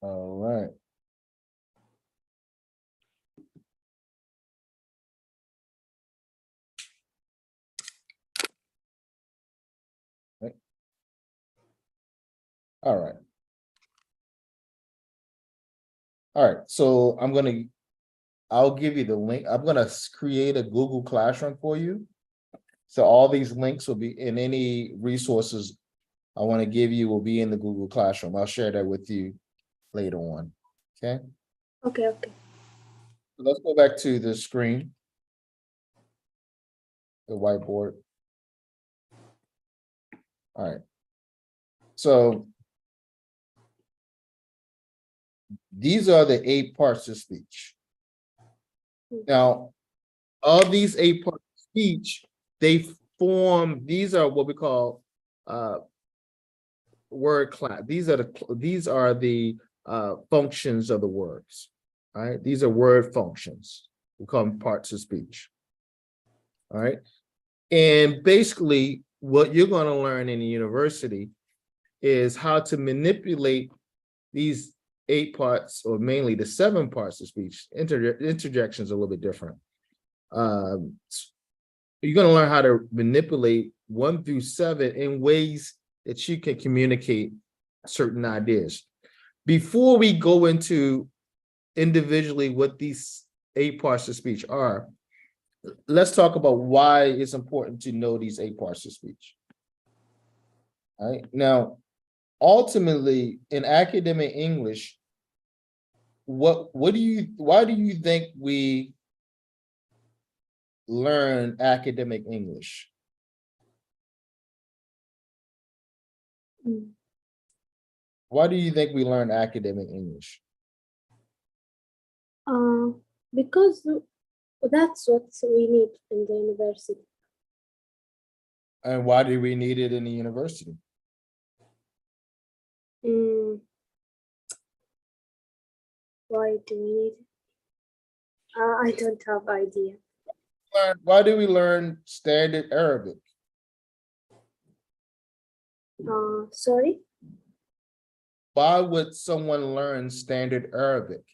All right. Right. All right. All right. So I'll give you the link. I'm gonna create a Google Classroom for you. So all these links will be in any resources I want to give you will be in the Google Classroom. I'll share that with you later on. Okay. Okay, okay. So let's go back to the screen, the whiteboard. All right. So these are the 8 parts of speech. Now, all these 8 parts of speech, they form, these are what we call word class. These are the functions of the words. All right. These are word functions. We call them parts of speech. All right. And basically, what you're going to learn in the university is how to manipulate these 8 parts, or mainly the 7 parts of speech. Interjections are a little bit different. You're going to learn how to manipulate 1 through 7 in ways that you can communicate certain ideas. Before we go into individually what these 8 parts of speech are, let's talk about why it's important to know these 8 parts of speech. All right. Now, ultimately, in academic English, why do you think we learn academic English? Why do you think we learn academic English? Because that's what we need in the university. And why do we need it in the university? Why do we need it? I don't have idea. Why do we learn standard Arabic? Sorry? Why would someone learn standard Arabic?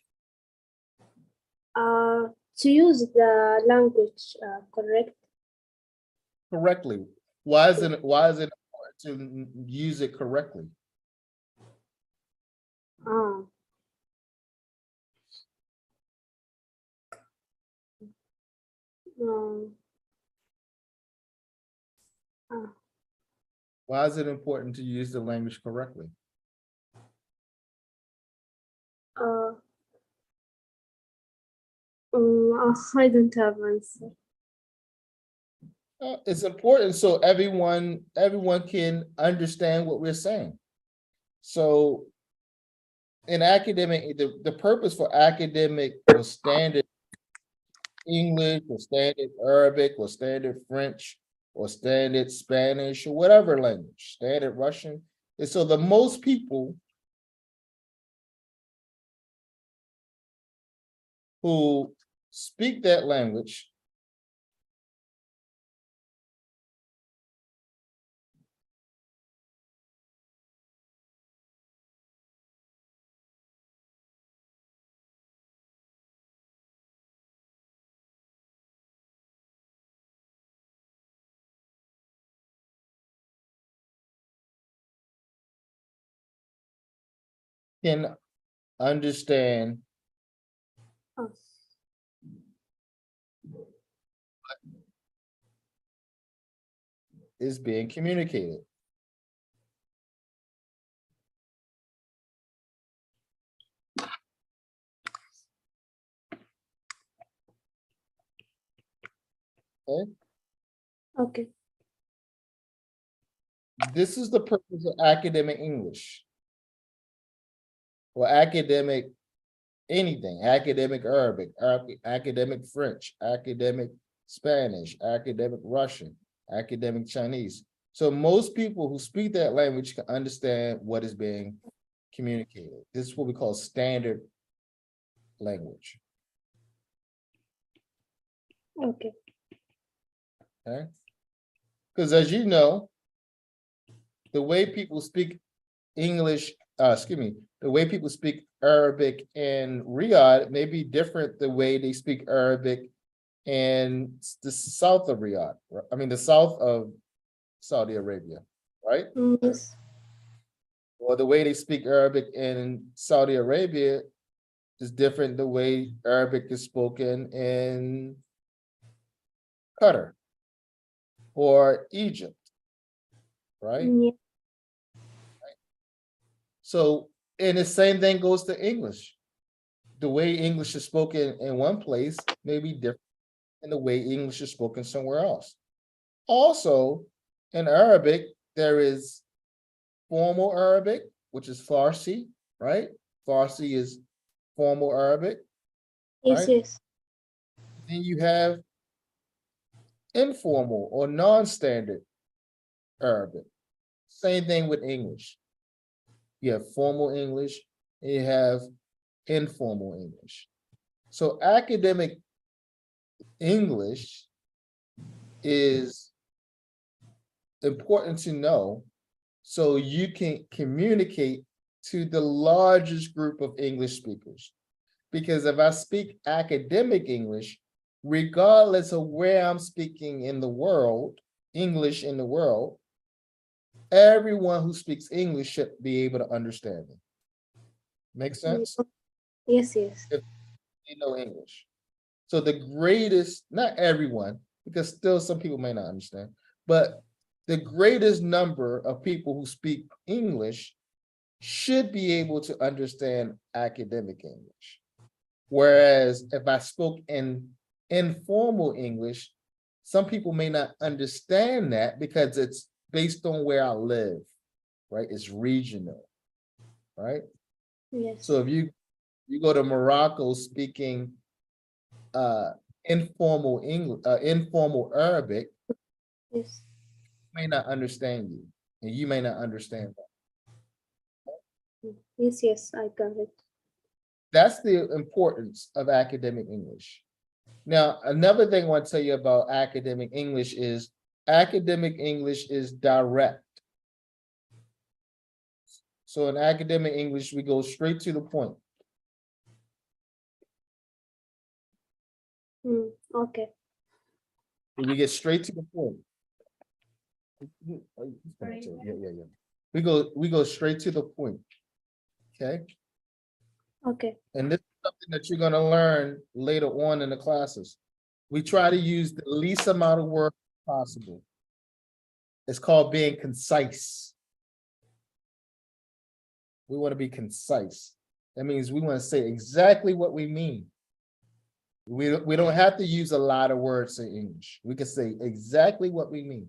To use the language Correctly. Why is it important to use it correctly? Why is it important to use the language correctly? I don't have answer. It's important so everyone can understand what we're saying. So in academic, the purpose for academic or standard English or standard Arabic or standard French or standard Spanish or whatever language, standard Russian, is so the most people who speak that language can understand is being communicated. Okay. Okay. This is the purpose of academic English or academic anything, academic Arabic, academic French, academic Spanish, academic Russian, academic Chinese. So most people who speak that language can understand what is being communicated. This is what we call standard language. Okay. Okay. Because as you know, the way people speak English excuse me, the way people speak Arabic in Riyadh may be different the way they speak Arabic in the south of Riyadh. I mean, the south of Saudi Arabia, right? Yes. Or the way they speak Arabic in Saudi Arabia is different the way Arabic is spoken in Qatar or Egypt, right? Yeah. So, and the same thing goes to English. The way English is spoken in one place may be different than the way English is spoken somewhere else. Also, in Arabic, there is formal Arabic, which is Farsi, right? Farsi is formal Arabic, Yes, right? yes. Then you have informal or non-standard Arabic. Same thing with English. You have formal English and you have informal English. So academic English is important to know so you can communicate to the largest group of English speakers. Because if I speak academic English, regardless of where I'm speaking in the world, English in the world, everyone who speaks English should be able to understand it. Make sense? Yes, yes. If they know English. So the greatest, not everyone, because still some people may not understand, but the greatest number of people who speak English should be able to understand academic English. Whereas if I spoke in informal English, some people may not understand that because it's based on where I live, right? It's regional, right? Yes. So if you go to Morocco speaking informal English, informal Arabic, Yes. may not understand you, and you may not understand that. Yes, yes, I got it. That's the importance of academic English. Now, another thing I want to tell you about academic English is direct. So in academic English, we go straight to the point. Okay. We get straight to the point. Yeah. We go straight to the point. Okay. Okay. And this is something that you're going to learn later on in the classes. We try to use the least amount of words possible. It's called being concise. We want to be concise. That means we want to say exactly what we mean. We don't have to use a lot of words in English. We can say exactly what we mean.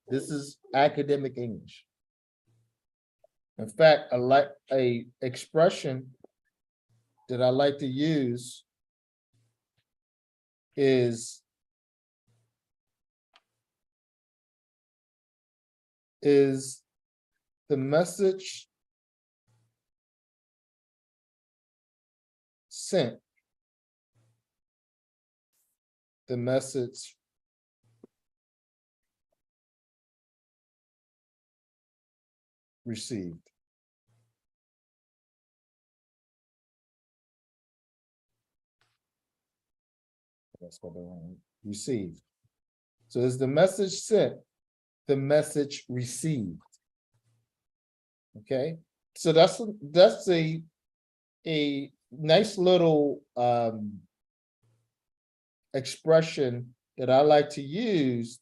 This is academic English. In fact, a expression that I like to use is the message sent, the message received. That's what I want. Received. So is the message sent, the message received. Okay, so that's a nice little expression that I like to use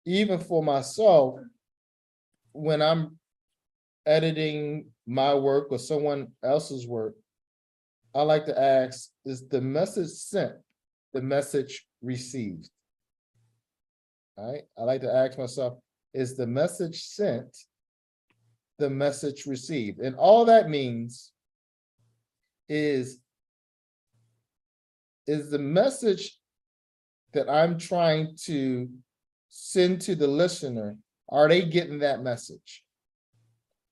even for myself when I'm editing my work or someone else's work. I like to ask, is the message sent, the message received? All right, I like to ask myself, is the message sent, the message received? And all that means is the message that I'm trying to send to the listener, are they getting that message?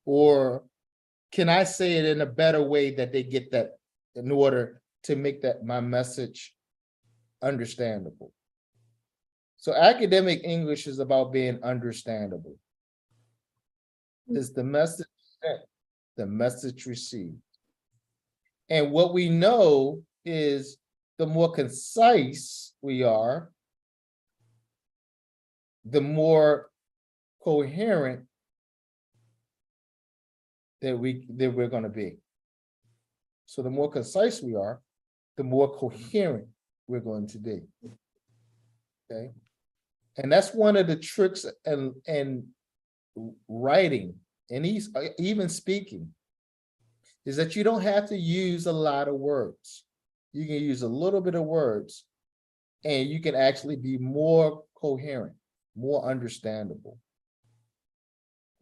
Or can I say it in a better way that they get that in order to make that my message understandable? So academic English is about being understandable. Is the message sent, the message received. And what we know is the more concise we are, the more coherent that we're going to be. So the more concise we are, the more coherent we're going to be. Okay. And that's one of the tricks and writing and even speaking, is that you don't have to use a lot of words. You can use a little bit of words and you can actually be more coherent, more understandable.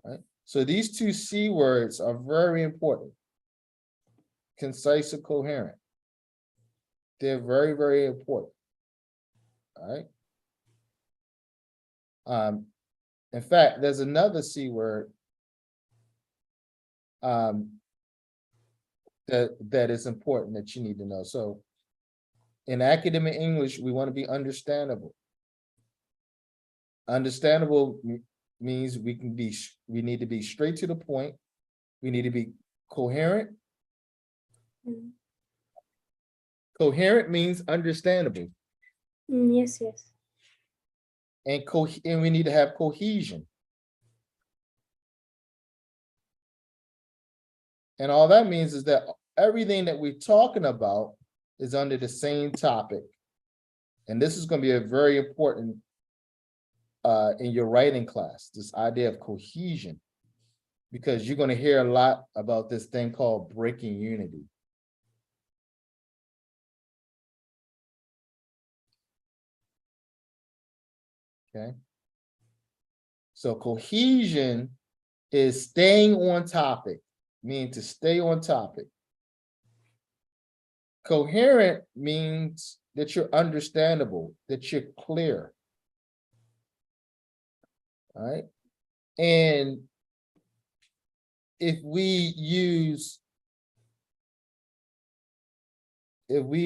Right? So these two C words are very important. Concise and coherent. They're very, very important. All right. In fact, there's another C word that is important that you need to know. So in academic English, we want to be understandable. Understandable means we need to be straight to the point. We need to be coherent. Mm. Coherent means understandable. Yes. And we need to have cohesion. And all that means is that everything that we're talking about is under the same topic. And this is going to be a very important in your writing class, this idea of cohesion, because you're going to hear a lot about this thing called breaking unity. Okay. So cohesion is staying on topic, meaning to stay on topic. Coherent means that you're understandable, that you're clear. All right. And if we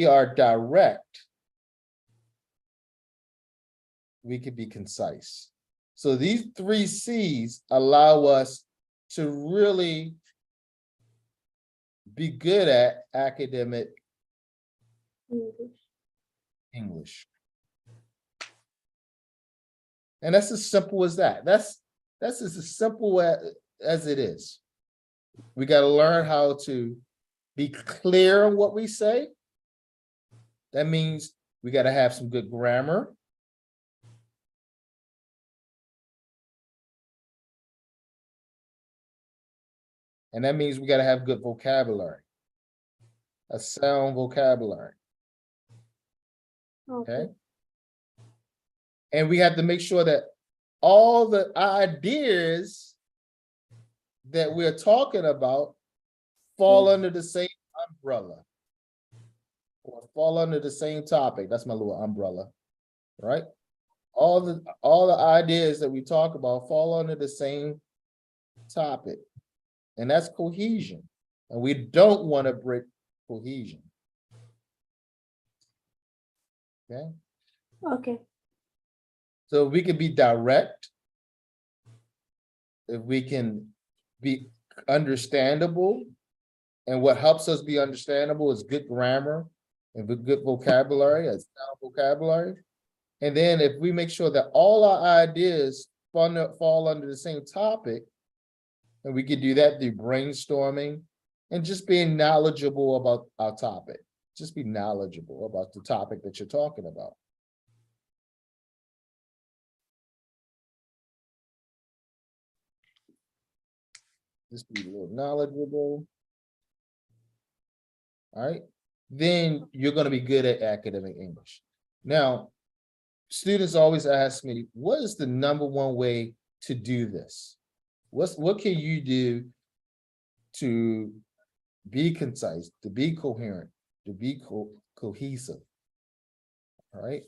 are direct, we could be concise. So these three C's allow us to really be good at academic English. And that's as simple as that. That's as simple as it is. We got to learn how to be clear on what we say. That means we got to have some good grammar. And that means we got to have good vocabulary, a sound vocabulary. Okay. And we have to make sure that all the ideas that we're talking about fall under the same umbrella or fall under the same topic. That's my little umbrella, right? All the ideas that we talk about fall under the same topic, and that's cohesion. And we don't want to break cohesion. Okay. Okay. So we can be direct, if we can be understandable, and what helps us be understandable is good grammar and good vocabulary, a sound vocabulary. And then if we make sure that all our ideas fall under the same topic, and we can do that through brainstorming and just being knowledgeable about our topic. Just be knowledgeable about the topic that you're talking about. Just be a little knowledgeable. All right. Then you're going to be good at academic English. Now, students always ask me, what is the #1 way to do this? What can you do to be concise, to be coherent, to be cohesive? All right.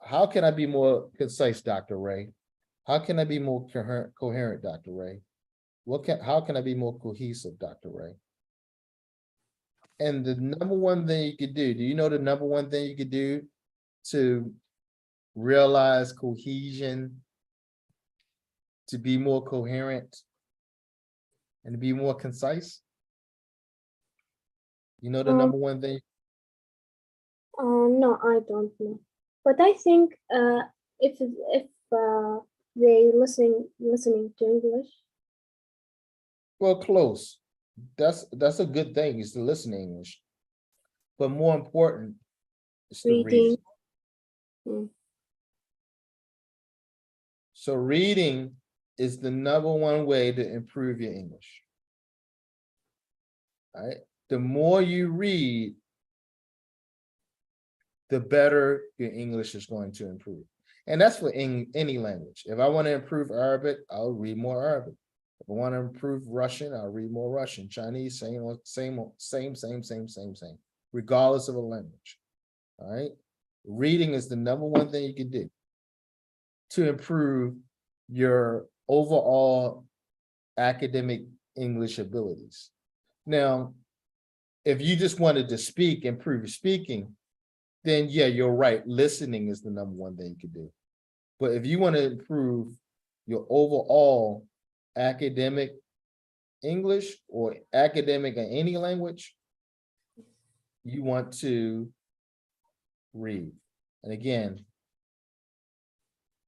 How can I be more concise, Dr. Ray? How can I be more coherent, Dr. Ray? How can I be more cohesive, Dr. Ray? And the #1 thing you could do you know the #1 thing you could do to realize cohesion, to be more coherent? and be more concise? You know the Um, number one thing? no, I don't know. But I think if they listening to English, Well, close. That's a good thing, is to listen to English. But more important is to read reading, it. mm, So reading is the number one way to improve your English. All right. The more you read, the better your English is going to improve. And that's for any language. If I want to improve Arabic, I'll read more Arabic. If I want to improve Russian, I'll read more Russian. Chinese, same, regardless of a language. All right. Reading is the number one thing you can do to improve your overall academic English abilities. Now, if you just wanted to speak, improve your speaking, then yeah, you're right. Listening is the number one thing you could do. But if you want to improve your overall academic English or academic in any language, you want to read. And again,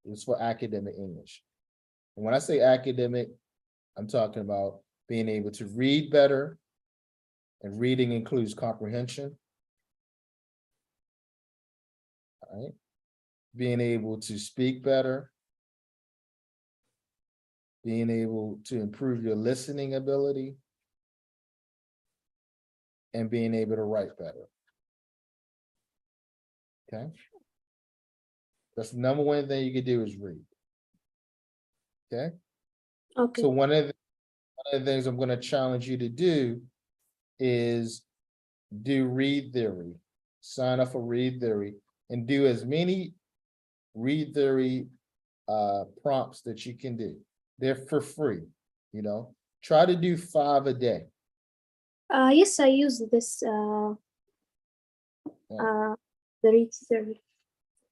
it's for academic English. And when I say academic, I'm talking about being able to read better, and reading includes comprehension. All right. Being able to speak better, being able to improve your listening ability, and being able to write better. Okay. That's the number one thing you can do, is read. Okay. okay, So one of the things I'm going to challenge you to do is do read theory. Sign up for read theory and do as many read theory prompts that you can do. They're for free, you know. Try to do 5 a day. yes, I use this the read theory.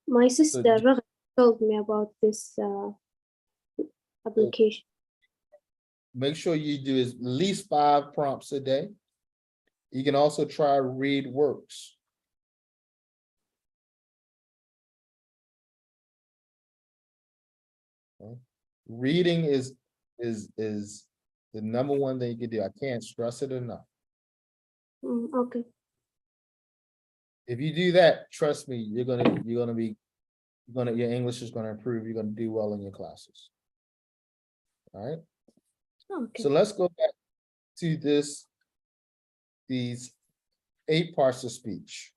My So sister Raghav told me about this application. make sure you do at least 5 prompts a day. You can also try read works. Okay. Reading is the number one thing you can do. I can't stress it enough. Okay. If you do that, trust me, your English is gonna improve. You're gonna do well in your classes. All right. Okay. So let's go back to these 8 parts of speech.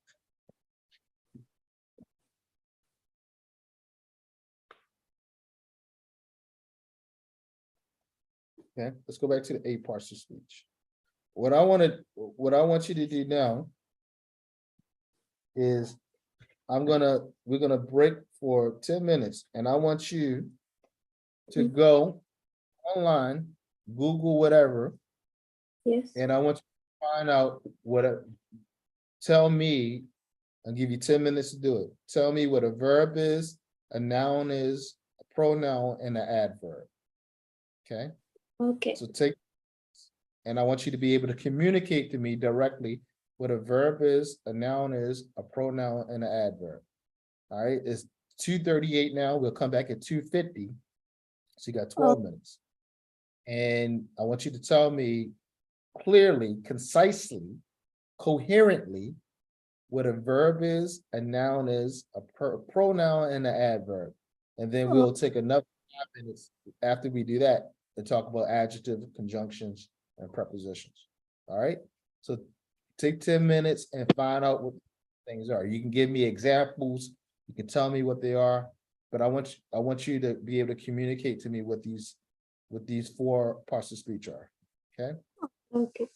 Okay, let's go back to the 8 parts of speech. What I want you to do now is we're gonna break for 10 minutes, and I want you to go online, Google whatever, Yes. and I want you to find out tell me, I'll give you 10 minutes to do it. Tell me what a verb is, a noun is, a pronoun, and an adverb. Okay, Okay. so and I want you to be able to communicate to me directly what a verb is, a noun is, a pronoun, and an adverb. All right, it's 2:38 now. We'll come back at 2:50. So you got 12 minutes. And I want you to tell me clearly, concisely, coherently what a verb is, a noun is, a pronoun, and an adverb. And then we'll take another 5 minutes after we do that to talk about adjectives, conjunctions, and prepositions. All right. So take 10 minutes and find out what things are. You can give me examples. You can tell me what they are, but I want you to be able to communicate to me what these 4 parts of speech are. Okay. Okay.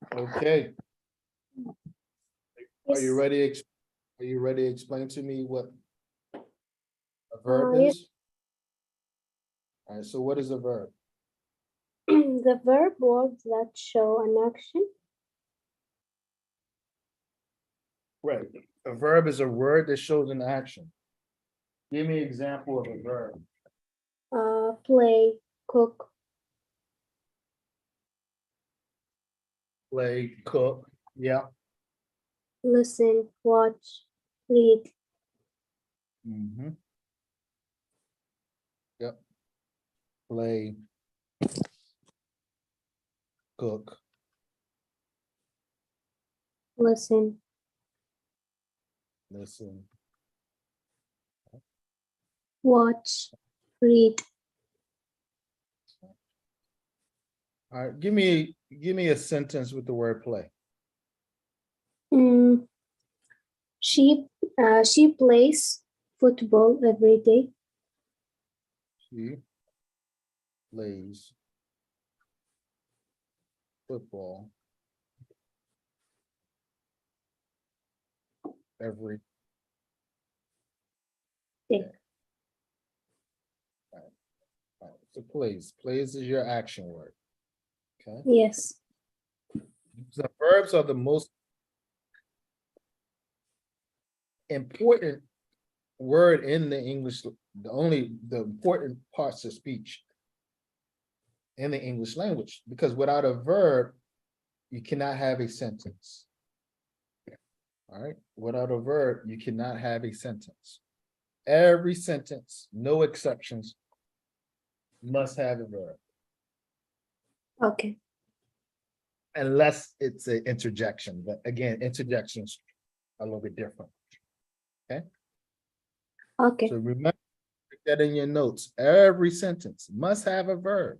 Okay, are you Yes. ready? Are you ready to explain to me what a verb Yes. is? All right, so what is a verb? The verb words that show an action. Right. A verb is a word that shows an action. Give me an example of a verb. Play, cook, Play, cook, yeah. listen, watch, read. Mm-hmm. Yep. Play, cook, Listen, listen. watch, read. All right, give me a sentence with the word play. Mm, she she plays football every day. She plays football every Day. day. All right, all right. So plays is your action word. Okay. Yes. So verbs are the most important word in the English, the important parts of speech in the English language, because without a verb, you cannot have a sentence. All right, without a verb, you cannot have a sentence. Every sentence, no exceptions, must have a verb, Okay. unless it's an interjection. But again, interjections are a little bit different. Okay. So remember that in your notes. Every sentence must have a verb.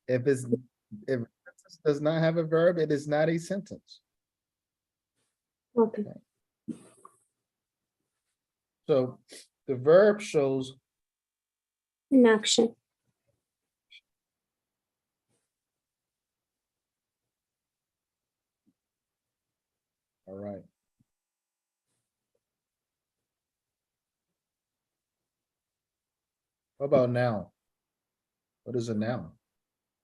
If a sentence does not have a verb, it is not a sentence. Okay. So the verb shows, An action. all right. What about noun? What is a noun?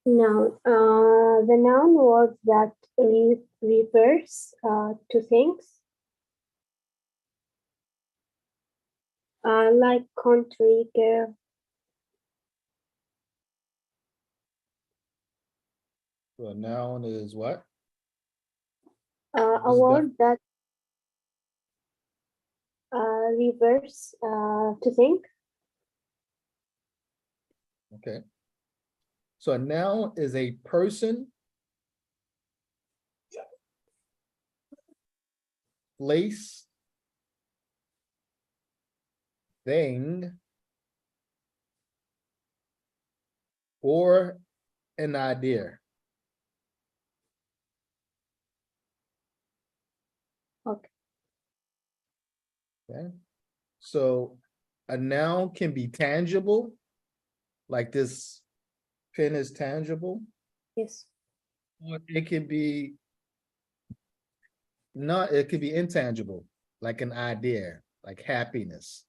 Noun. The noun words that refers to things. Like country, girl. So a noun is what? A This is word that refers to think. okay. So a noun is a person, place, thing, or an idea. Okay. Okay. So a noun can be tangible, like this pen is tangible, Yes. or it can be not, it could be intangible, like an idea, like happiness,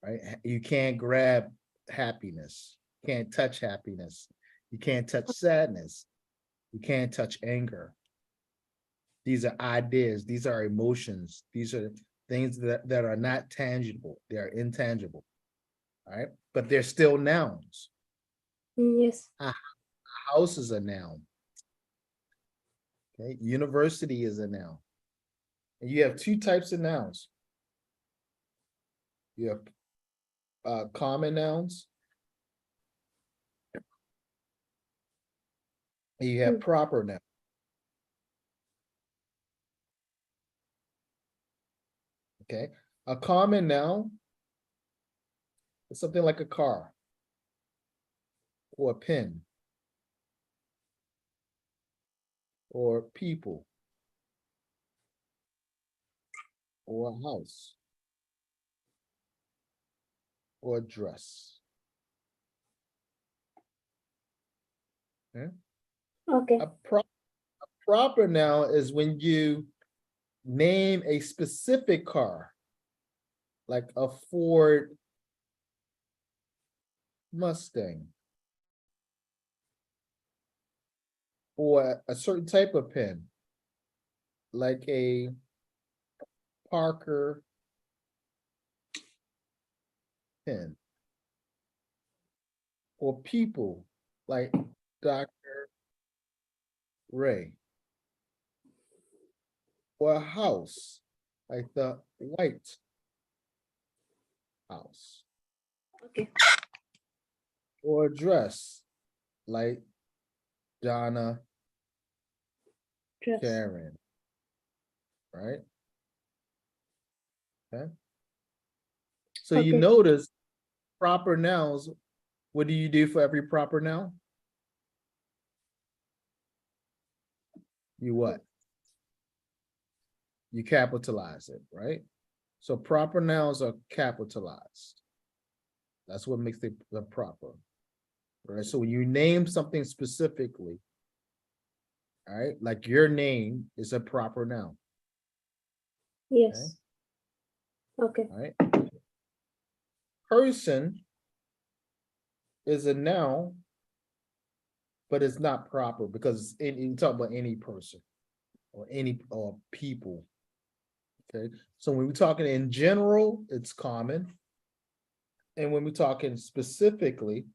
right? You can't grab happiness, can't touch happiness, you can't touch sadness, you can't touch anger. These are ideas, these are emotions, these are things that are not tangible, they're intangible. All right, but they're still nouns. Yes. A house is a noun. Okay, university is a noun. And you have two types of nouns. You have common nouns, and you have Mm. proper nouns. Okay, a common noun is something like a car or a pen or people or a house or a dress. Okay? Okay. A, pro proper noun is when you name a specific car, like a Ford Mustang, or a certain type of pen, like a Parker pen, or people like Dr. Ray, or a house like the White House, Okay. or a dress like Donna Dress. Karen, right? Okay. So you Okay. notice proper nouns, what do you do for every proper noun? You what? You capitalize it, right? So proper nouns are capitalized. That's what makes it the proper, right? So when you name something specifically, all right, like your name is a proper noun, Yes. Okay. all right? Person is a noun, but it's not proper because you talk about any person or any or people. Okay, so when we're talking in general, it's common. And when we're talking specifically,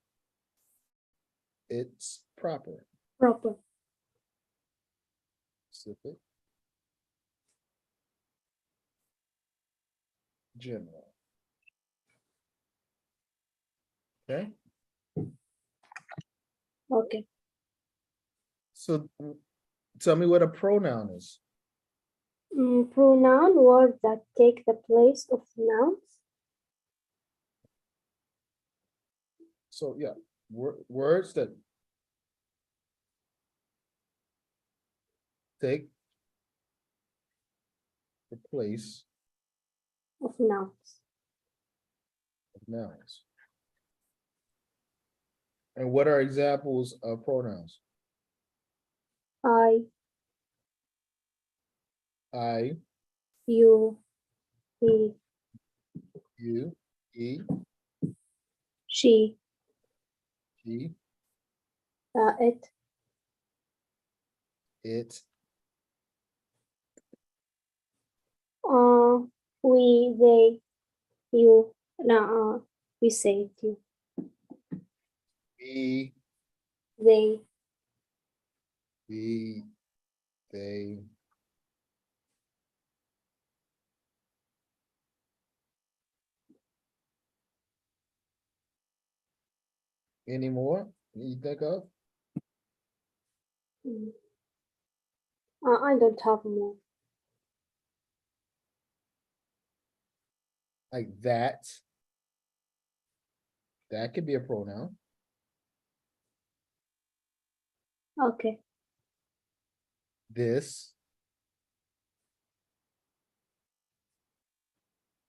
it's proper. Proper. Specific, general. Okay, Okay. so tell me what a pronoun is. Pronoun, words that take the place of nouns. So yeah, words that take the place Of nouns. of nouns. And what are examples of pronouns? I, I, you, he, you, he, she, she, it, it, uh, we, they, you. No, we say it, you. we, They. we, they. Any more you think of? Mm. I don't have more. Like that. That could be a pronoun. Okay. This.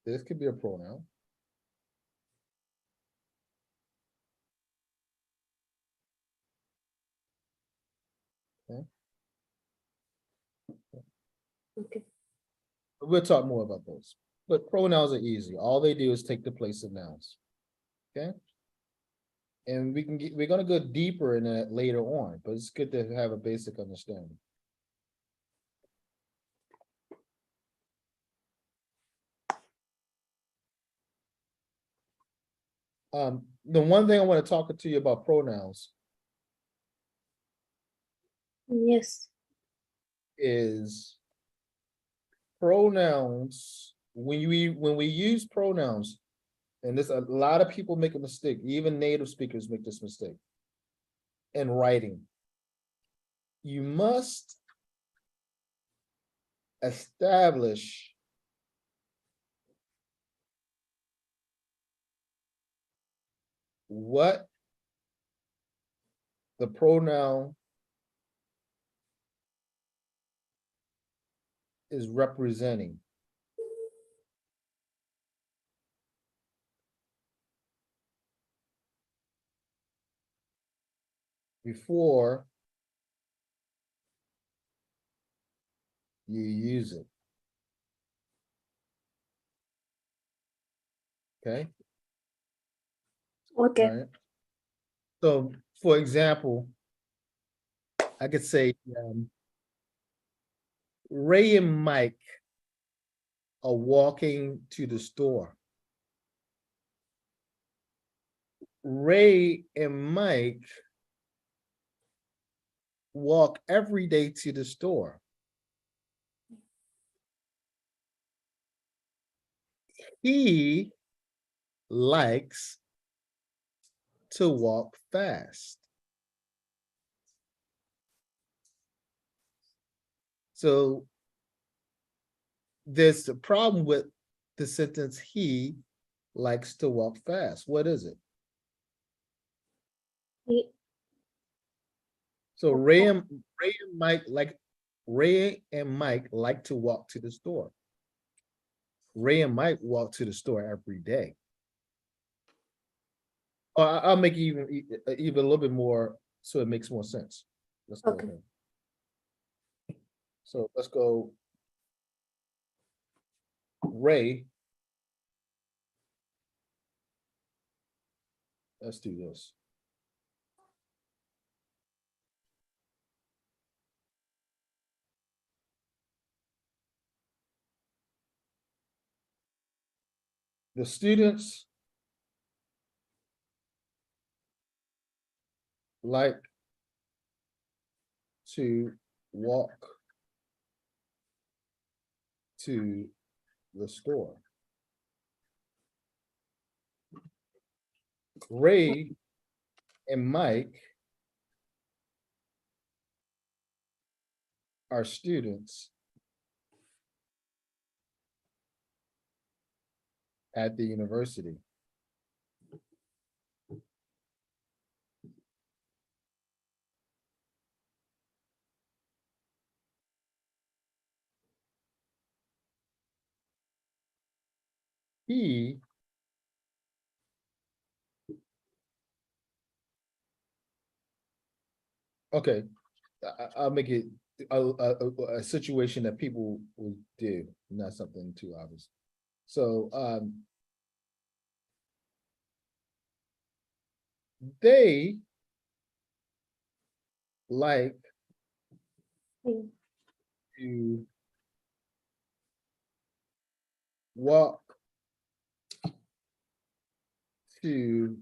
This could be a pronoun. Okay. Okay. We'll talk more about those. But pronouns are easy. All they do is take the place of nouns. Okay. And we're gonna go deeper in that later on, but it's good to have a basic understanding. The one thing I want to talk to you about pronouns Yes. is pronouns, when we use pronouns, and this a lot of people make a mistake, even native speakers make this mistake in writing. You must establish what the pronoun is representing before you use it. Okay. Okay. All right. So, for example, I could say Ray and Mike are walking to the store. Ray and Mike walk every day to the store. He likes to walk fast. So there's a problem with the sentence he likes to walk fast. What is it? He, So Ray and Mike like to walk to the store. Ray and Mike walk to the store every day. Or I'll make it even a little bit more so it makes more sense. Let's go Okay. ahead. So let's go. Ray. Let's do this. The students like to walk to the store. Ray and Mike are students at the university. He okay, I'll make it a situation that people will do, not something too obvious. So they like he, to walk to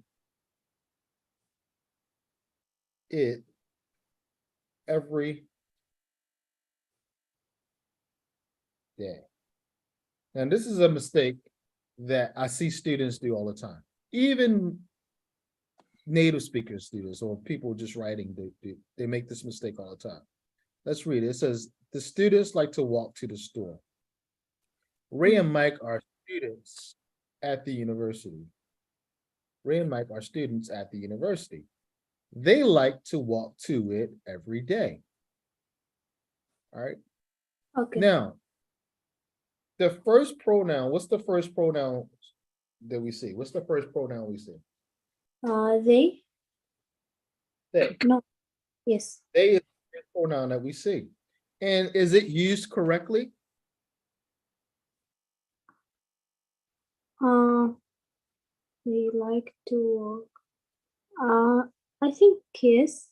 it every day. And this is a mistake that I see students do all the time. Even native speaker students or people just writing, they make this mistake all the time. Let's read it. It says, the students like to walk to the store. Ray and Mike are students at the university. Ray and Mike are students at the university. They like to walk to it every day. All right. okay. Now, the first pronoun, what's the first pronoun that we see? What's the first pronoun we see? They. They. No. Yes. They is the first pronoun that we see. And is it used correctly? They like to walk. I think yes.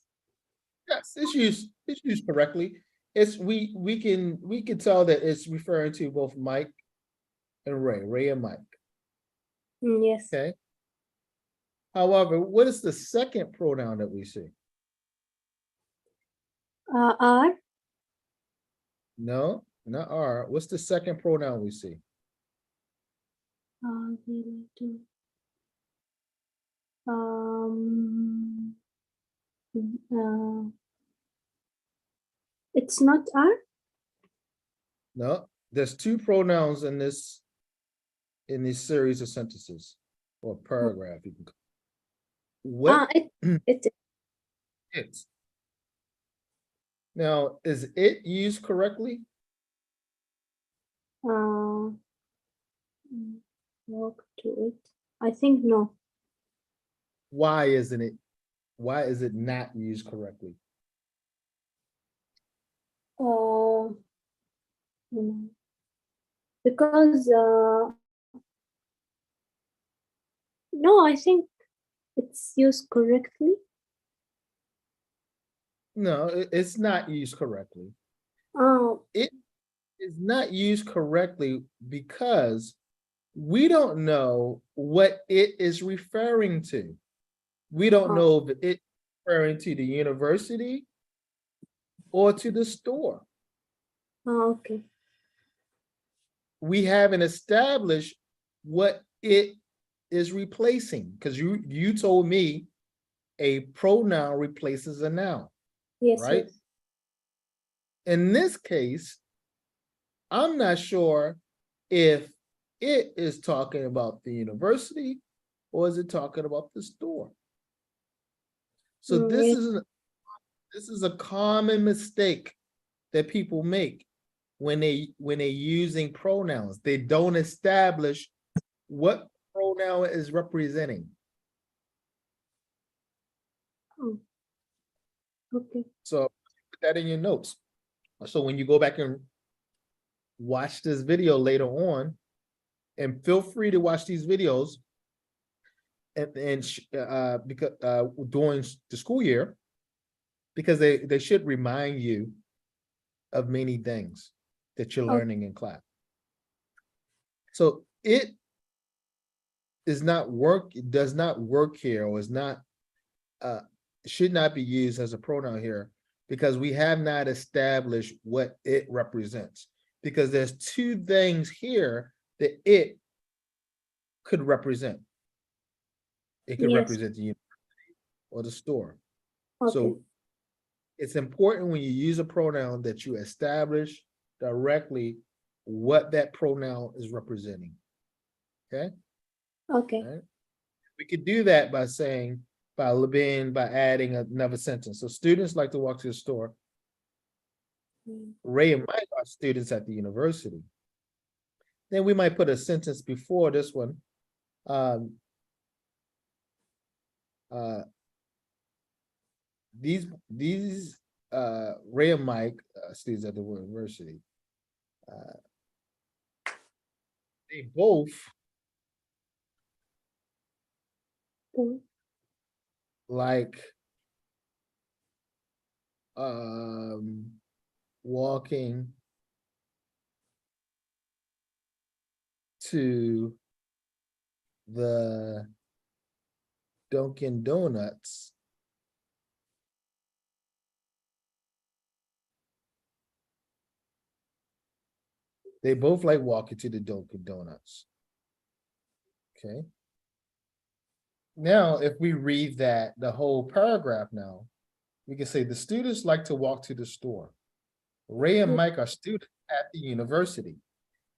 Yes, it's used correctly. It's we can tell that it's referring to both Mike and Ray and Mike. Yes. Okay. However, what is the second pronoun that we see? Are. No, not are. What's the second pronoun we see? They like to. Um. It's not are. No, there's two pronouns in this series of sentences or paragraph. You can call it. What It. it's now is it used correctly? Walk to it. I think no. Why isn't it? Why is it not used correctly? Mm. Because no, I think it's used correctly. No, it's not used correctly. Oh, It is not used correctly because we don't know what it is referring to. We don't oh, know if it's referring to the university or to the store. okay. We haven't established what it is replacing because you told me a pronoun replaces a noun, Yes, right? yes. In this case, I'm not sure if it is talking about the university or is it talking about the store. So Yes. this is a common mistake that people make when they using pronouns. They don't establish what pronoun is representing. Oh, okay. So put that in your notes. So when you go back and watch this video later on, and feel free to watch these videos because during the school year, because they should remind you of many things that you're Oh, learning in class. So it does not work here, or is not uh should not be used as a pronoun here because we have not established what it represents. Because there's two things here that it could represent. It could yes. represent the university or the store. Okay. So it's important when you use a pronoun that you establish directly what that pronoun is representing. Okay. Okay. All right. We could do that by saying, by adding another sentence. So students like to walk to the store. Mm. Ray and Mike are students at the university. Then we might put a sentence before this one. Um, uh, these Ray and Mike, students at the university, they both Mm. like walking to the Dunkin' Donuts they both like walking to the Dunkin' Donuts. Okay. Now, if we read that, the whole paragraph now, we can say the students like to walk to the store. Ray and Mike are students at the university.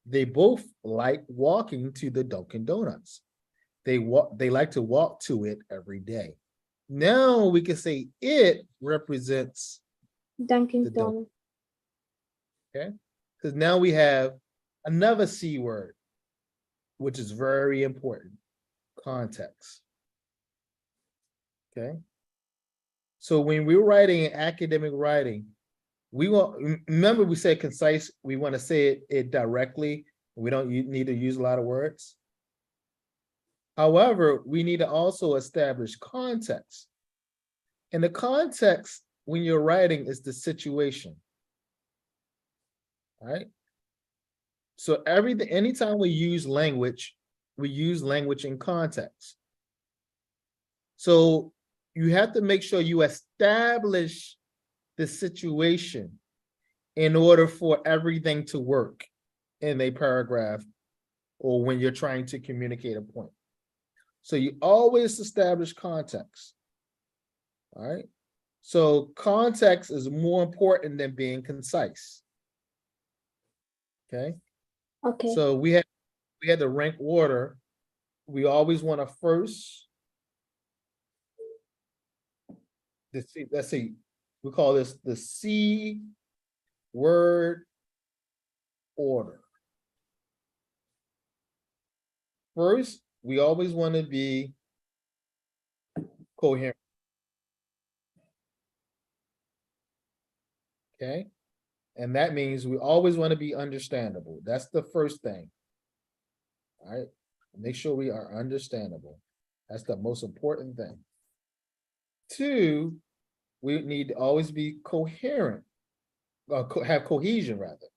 They both like walking to the Dunkin' Donuts. They like to walk to it every day. Now we can say it represents the Dunkin' Dunkin', Donuts. okay? Because now we have another C word, which is very important, context. Okay. So when we're writing academic writing, we want, remember we said concise, we want to say it directly. We don't need to use a lot of words. However, we need to also establish context. And the context when you're writing is the situation. All right. So anytime we use language in context. So you have to make sure you establish the situation in order for everything to work in a paragraph or when you're trying to communicate a point. So you always establish context. All right. So context is more important than being concise. Okay. Okay. So we had the rank order. We always want to first, let's see, we call this the C word order. First, we always want to be coherent. Okay. And that means we always want to be understandable. That's the first thing. All right, make sure we are understandable. That's the most important thing. Two, we need to always be coherent, have cohesion rather.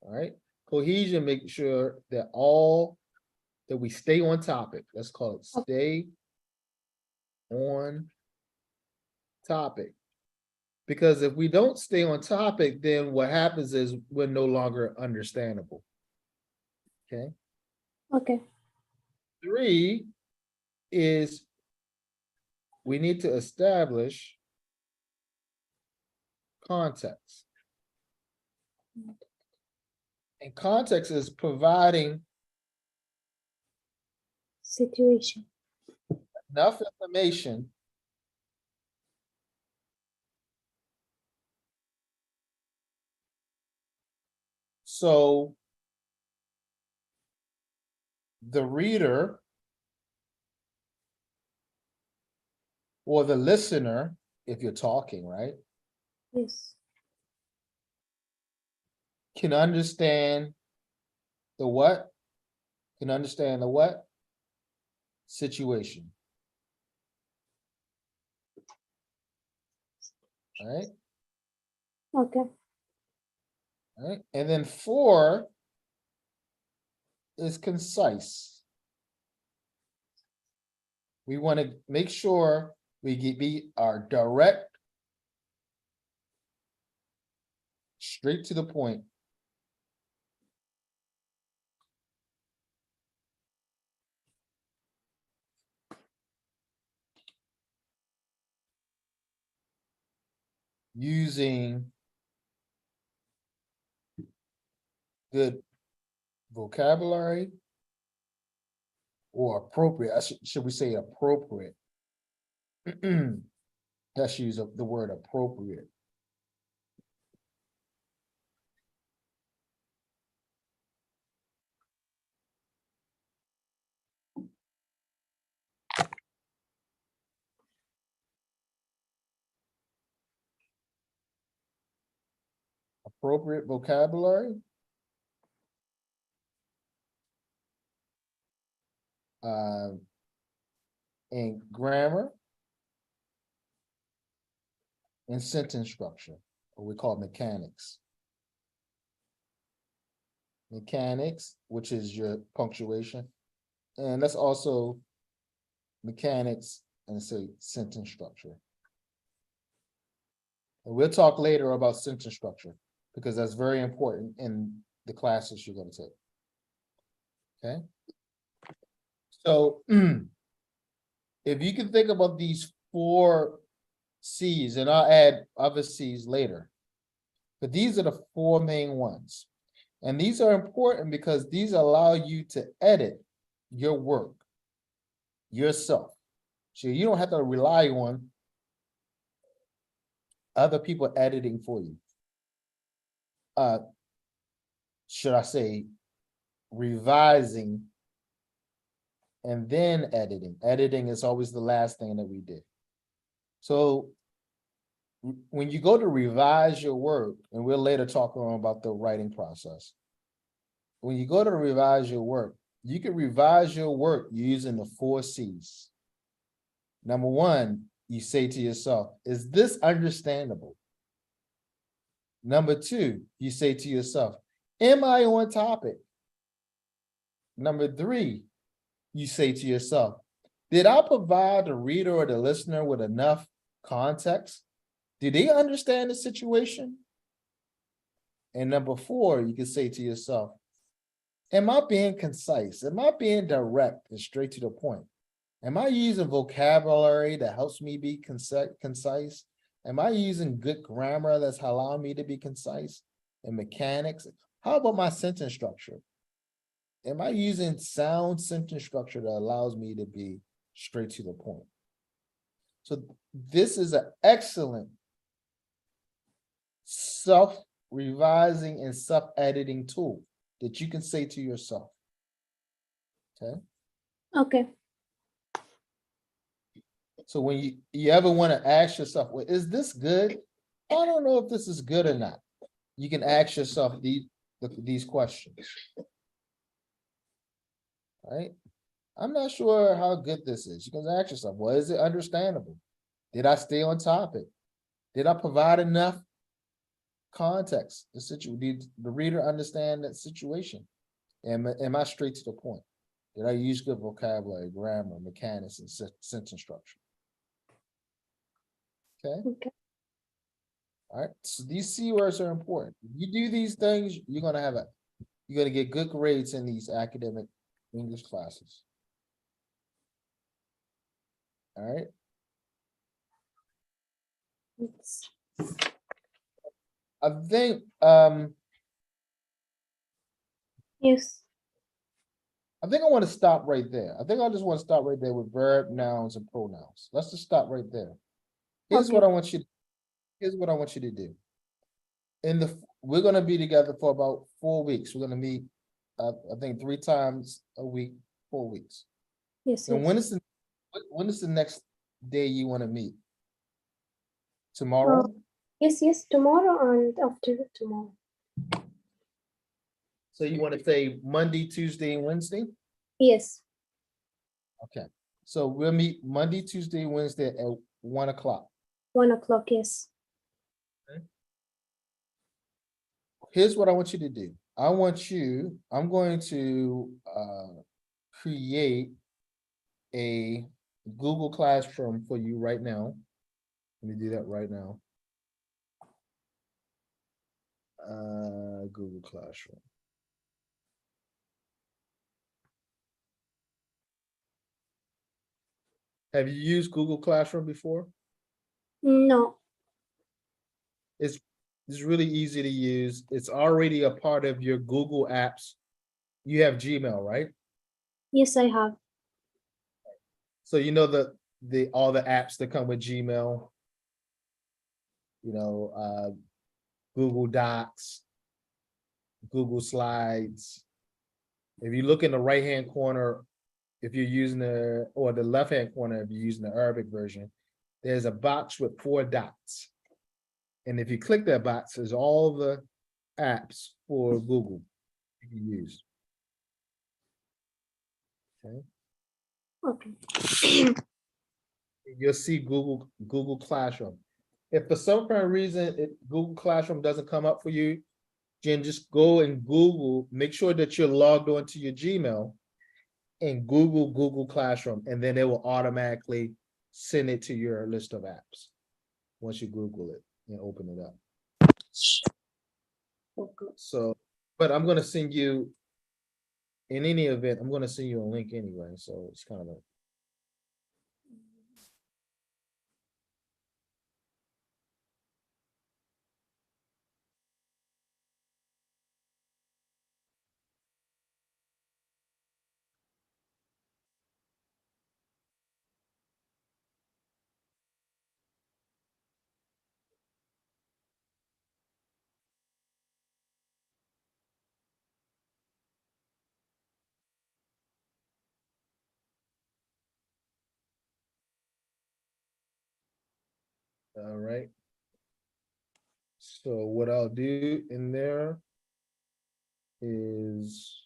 All right, cohesion, make sure that we stay on topic. Let's call it stay on topic. Because if we don't stay on topic, then what happens is we're no longer understandable. Okay. Okay. Three is we need to establish context. And context is providing Situation. enough information so the reader or the listener, if you're talking, right, Yes. can understand the what? Can understand the what? Situation. All right. Okay. All right. And then 4 is concise. We want to make sure we be our direct, straight to the point. Using good vocabulary or appropriate, should we say appropriate? Let's use the word appropriate. Appropriate vocabulary. And grammar. And sentence structure, or we call mechanics. Mechanics, which is your punctuation. And that's also mechanics and say sentence structure. And we'll talk later about sentence structure because that's very important in the classes you're going to take. Okay. So if you can think about these 4 C's, and I'll add other C's later, but these are the 4 main ones. And these are important because these allow you to edit your work yourself. So you don't have to rely on other people editing for you. Should I say revising and then editing. Editing is always the last thing that we did. So when you go to revise your work, and we'll later talk about the writing process. When you go to revise your work, you can revise your work using the 4 C's. Number 1, you say to yourself, is this understandable? Number 2, you say to yourself, am I on topic? Number 3, you say to yourself, did I provide the reader or the listener with enough context? Do they understand the situation? And number 4, you can say to yourself, am I being concise? Am I being direct and straight to the point? Am I using vocabulary that helps me be concise? Am I using good grammar that's allowing me to be concise? And mechanics? How about my sentence structure? Am I using sound sentence structure that allows me to be straight to the point? So this is an excellent self-revising and self-editing tool that you can say to yourself. Okay. Okay. So when you ever want to ask yourself, well, is this good? I don't know if this is good or not. You can ask yourself these questions. Right? I'm not sure how good this is. You can ask yourself, well, is it understandable? Did I stay on topic? Did I provide enough context? Did the reader understand that situation? Am I straight to the point? Did I use good vocabulary, grammar, mechanics, and sentence structure? Okay. Okay. All right. So these C words are important. If you do these things, you're gonna get good grades in these academic English classes. All right. Yes. I think Yes. I think I want to stop right there. I think I just want to stop right there with verb, nouns, and pronouns. Let's just stop right there. Here's Okay. what I want you. Here's what I want you to do. We're gonna be together for about 4 weeks. We're gonna meet, I think 3 times a week, 4 weeks. Yes. And Yes. when is the next day you want to meet? Tomorrow? Yes. Yes. Tomorrow and after tomorrow. So you want to say Monday, Tuesday, and Wednesday? Yes. Okay. So we'll meet Monday, Tuesday, Wednesday at 1 o'clock. 1 o'clock. Yes. Here's what I want you to do. I'm going to create a Google Classroom for you right now. Let me do that right now. Google Classroom. Have you used Google Classroom before? No. It's really easy to use. It's already a part of your Google apps. You have Gmail, right? Yes, I have. So you know all the apps that come with Gmail. You know, Google Docs, Google Slides. If you look in the right-hand corner, if you're using the left-hand corner, if you're using the Arabic version, there's a box with 4 dots. And if you click that box, there's all the apps for Google you can use. Okay. Okay. You'll see Google Classroom. If for some kind of reason Google Classroom doesn't come up for you, Jen, just go and Google, make sure that you're logged on to your Gmail and Google Classroom, and then it will automatically send it to your list of apps once you Google it and open it up. Okay. So, but I'm going to send you, in any event, I'm going to send you a link anyway. So it's kind of like, all right. So what I'll do in there is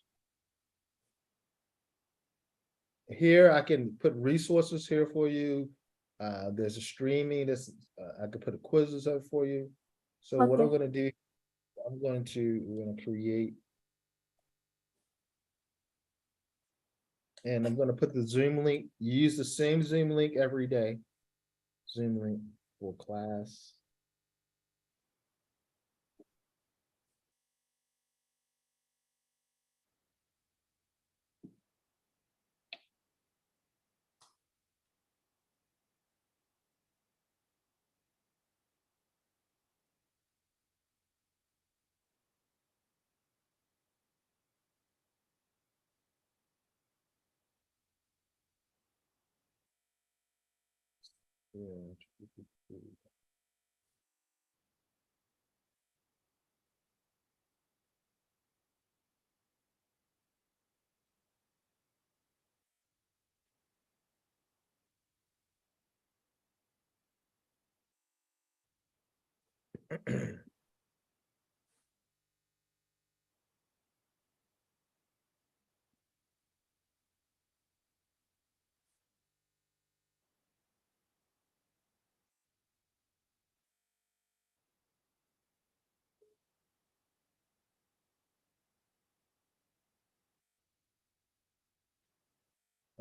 here I can put resources here for you. There's a streaming, I could put a quizzes up for you. So what I'm Okay. going to do, we're going to create, and I'm going to put the Zoom link. You use the same Zoom link every day. Zoom link for class. Yeah.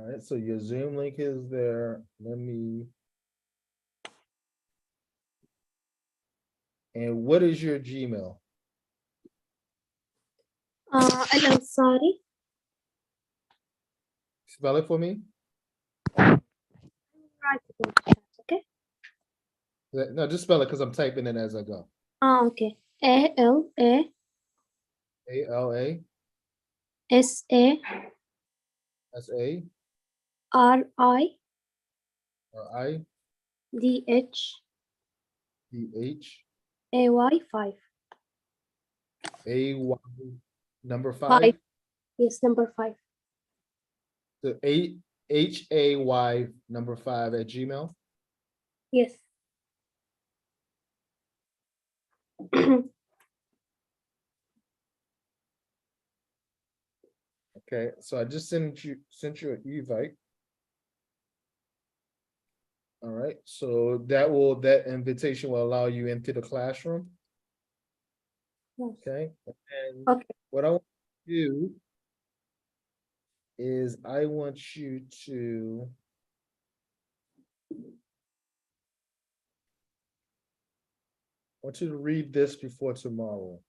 All right, so your Zoom link is there. And what is your Gmail? Al-Ansari. Spell it for me. Write it in the chat, okay? No, just spell it because I'm typing it as I go. Okay. A-L-A-S-A-R-I-D-H ALARIDH A-Y 5. AY number 5. 5. Yes, number 5. The HAY number 5 at Gmail. Yes. Okay, so I just sent you an invite. All right, so that invitation will allow you into the classroom. Yes. Okay, and Okay. what I want to do is I want you to read this before tomorrow.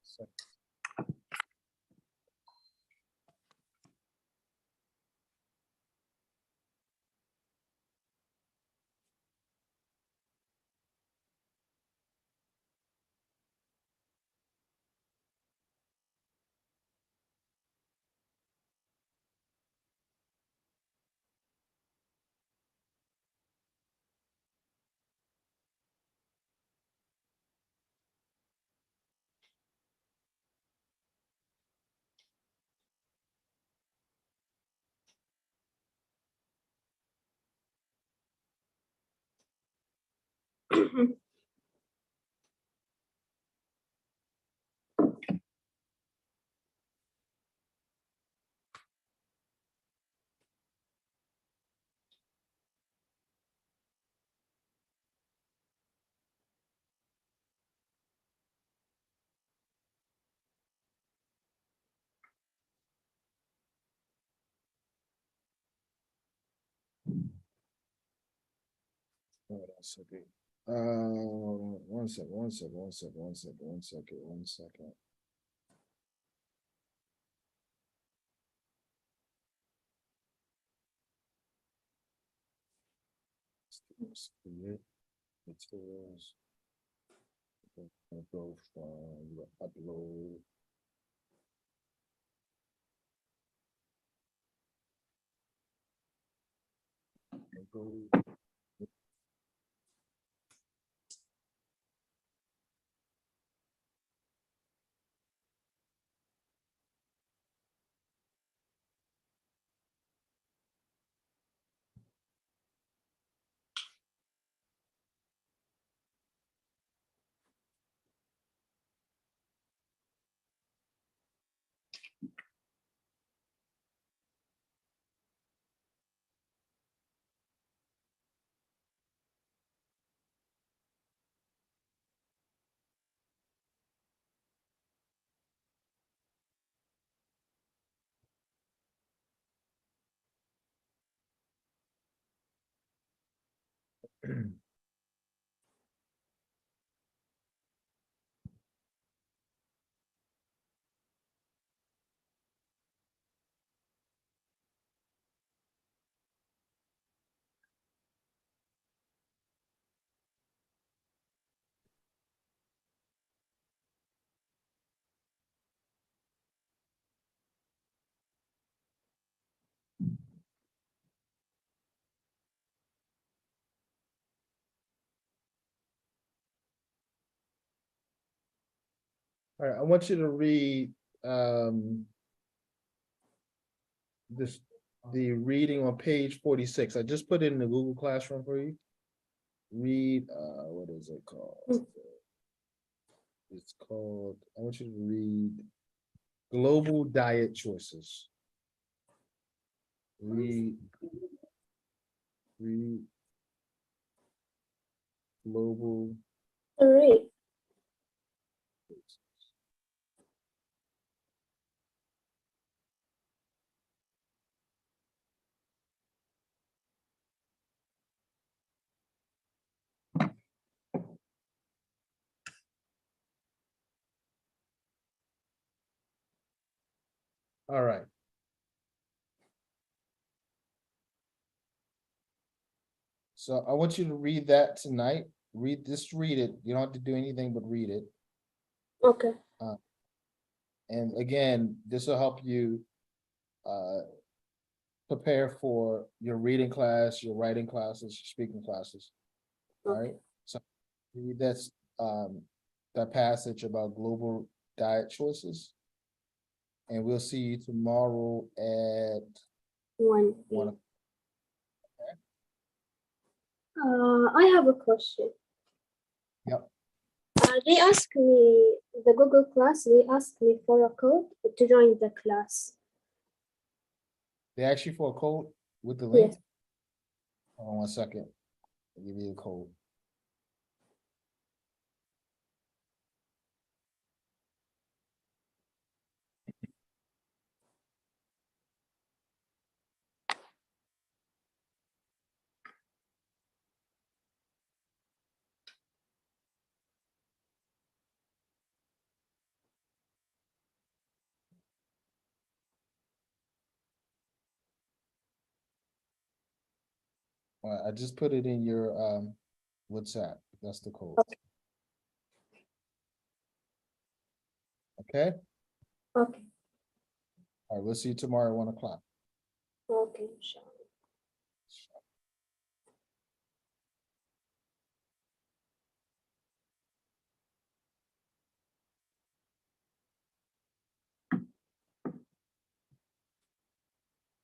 So, what else would be? One second. Create materials. Go from upload. Go. All right, I want you to read this, the reading on page 46. I just put it in the Google Classroom for you. Read, what is it called? It's called, I want you to read Global Diet Choices. Read global. All right. All right. So I want you to read that tonight. Just read it. You don't have to do anything but read it. Okay. And again, this will help you prepare for your reading class, your writing classes, your speaking classes. All right. So read that passage about global diet choices. And we'll see you tomorrow at 1. 1. I have a question. Yep. They asked me, the Google class, they asked me for a code to join the class. They ask you for a code with the link. Yes. Hold on 1 second. I'll give you a code. All right, I just put it in your WhatsApp. That's the code. Okay. Okay. All right, we'll see you tomorrow at 1 o'clock. Okay. Sure.